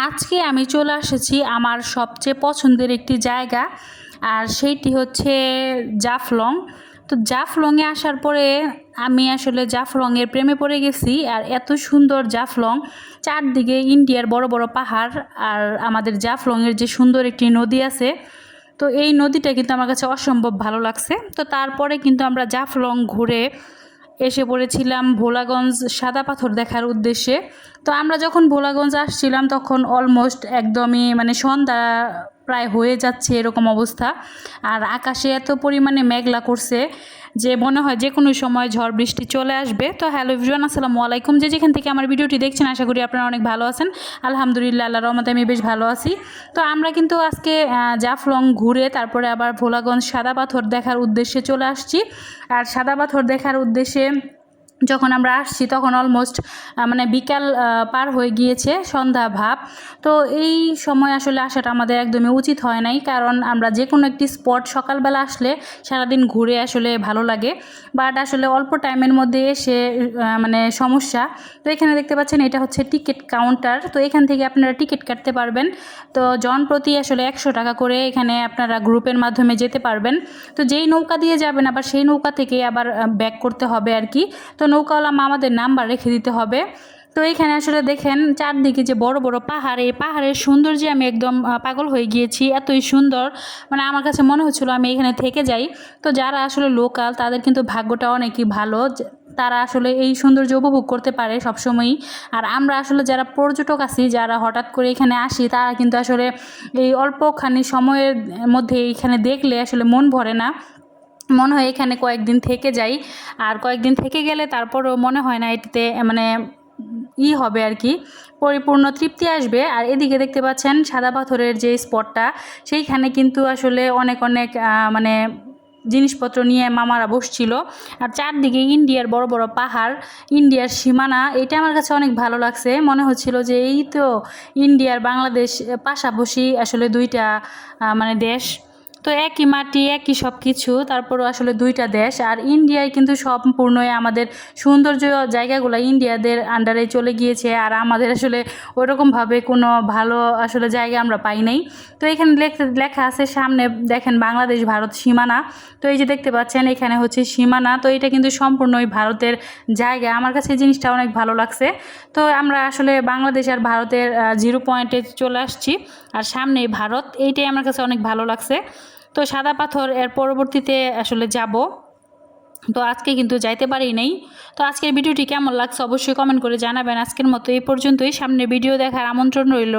আজকে আমি চলে এসেছি আমার সবচেয়ে পছন্দের একটি জায়গা, আর সেইটি হচ্ছে জাফলং। তো জাফলংয়ে আসার পরে আমি আসলে জাফলংয়ের প্রেমে পড়ে গেছি। আর এত সুন্দর জাফলং, চারদিকে ইন্ডিয়ার বড় বড় পাহাড়, আর আমাদের জাফলংয়ের যে সুন্দর একটি নদী আছে, তো এই নদীটা কিন্তু আমার কাছে অসম্ভব ভালো লাগছে। তো তারপরে কিন্তু আমরা জাফলং ঘুরে এসে পড়েছিলাম ভোলাগঞ্জ সাদা পাথর দেখার উদ্দেশ্যে। তো আমরা যখন ভোলাগঞ্জ আসছিলাম তখন অলমোস্ট একদমই সন্ধ্যা প্রায় হয়ে যাচ্ছে এরকম অবস্থা। আর আকাশে এত পরিমাণে মেঘলা করছে যে মনে হয় যে কোনো সময় ঝড় বৃষ্টি চলে আসবে। তো হ্যালো এভরিওয়ান, আসসালামু আলাইকুম। যেখান থেকে আমার ভিডিওটি দেখছেন আশা করি আপনারা অনেক ভালো আছেন। আলহামদুলিল্লাহ, আল্লাহর রহমতে আমি বেশ ভালো আছি। তো আমরা কিন্তু আজকে জাফলং ঘুরে তারপরে আবার ভোলাগঞ্জ সাদা পাথর দেখার উদ্দেশ্যে চলে আসছি। আর সাদা পাথর দেখার উদ্দেশ্যে যখন আমরা আসছি তখন অলমোস্ট বিকাল পার হয়ে গিয়েছে, সন্ধ্যা ভাব। তো এই সময় আসলে আসাটা আমাদের একদমই উচিত হয় নাই, কারণ আমরা যে কোনো একটি স্পট সকালবেলা আসলে সারাদিন ঘুরে আসলে ভালো লাগে, বাট আসলে অল্প টাইমের মধ্যে এসে সমস্যা। তো এখানে দেখতে পাচ্ছেন এটা হচ্ছে টিকিট কাউন্টার। তো এখান থেকে আপনারা টিকিট কাটতে পারবেন। তো জন প্রতি আসলে 100 টাকা করে এখানে আপনারা গ্রুপের মাধ্যমে যেতে পারবেন। তো যেই নৌকা দিয়ে যাবেন আবার সেই নৌকা থেকে আবার ব্যাক করতে হবে আর কি। তো নৌকাওয়ালা মামাদের নাম্বার রেখে দিতে হবে। তো এইখানে আসলে দেখেন চারদিকে যে বড় বড় পাহাড়, এই পাহাড়ের সৌন্দর্যে আমি একদম পাগল হয়ে গিয়েছি। এতই সুন্দর, আমার কাছে মনে হচ্ছিল আমি এখানে থেকে যাই। তো যারা আসলে লোকাল তাদের কিন্তু ভাগ্যটা অনেকই ভালো, তারা আসলে এই সৌন্দর্য উপভোগ করতে পারে সবসময়ই। আর আমরা আসলে যারা পর্যটক আছি, যারা হঠাৎ করে এখানে আসি, তারা কিন্তু আসলে এই অল্পখানি সময়ের মধ্যে এখানে দেখলে আসলে মন ভরে না, মনে হয় এখানে কয়েকদিন থেকে যাই। আর কয়েকদিন থেকে গেলে তারপরও মনে হয় না এটাতে হবে আর কি, পরিপূর্ণ তৃপ্তি আসবে। আর এদিকে দেখতে পাচ্ছেন সাদা পাথরের যে স্পটটা, সেইখানে কিন্তু আসলে অনেক অনেক জিনিসপত্র নিয়ে মামারা বসছিল। আর চারদিকে ইন্ডিয়ার বড় বড় পাহাড়, ইন্ডিয়ার সীমানা, এটা আমার কাছে অনেক ভালো লাগছে। মনে হচ্ছিল যে এই তো ইন্ডিয়ার বাংলাদেশ পাশাপাশি আসলে দুইটা দেশ, তো একই মাটি একই সব কিছু, তারপরও আসলে দুইটা দেশ। আর ইন্ডিয়ায় কিন্তু সম্পূর্ণই আমাদের সৌন্দর্য জায়গাগুলো ইন্ডিয়াদের আন্ডারে চলে গিয়েছে, আর আমাদের আসলে ওইরকমভাবে কোনো ভালো আসলে জায়গা আমরা পাই নাই। তো এখানে লেখা আছে সামনে দেখেন বাংলাদেশ ভারত সীমানা। তো এই যে দেখতে পাচ্ছেন এখানে হচ্ছে সীমানা। তো এটা কিন্তু সম্পূর্ণই ভারতের জায়গা। আমার কাছে এই জিনিসটা অনেক ভালো লাগছে। তো আমরা আসলে বাংলাদেশ আর ভারতের 0 পয়েন্টে চলে আসছি, আর সামনেই ভারত, এইটাই আমার কাছে অনেক ভালো লাগছে। তো সাদা পাথর এর পরবর্তীতে আসলে যাব। তো আজকে কিন্তু যাইতে পারি নাই। তো আজকের ভিডিওটি কেমন লাগছে অবশ্যই কমেন্ট করে জানাবেন। আজকের মতো এই পর্যন্তই, সামনে ভিডিও দেখার আমন্ত্রণ রইল।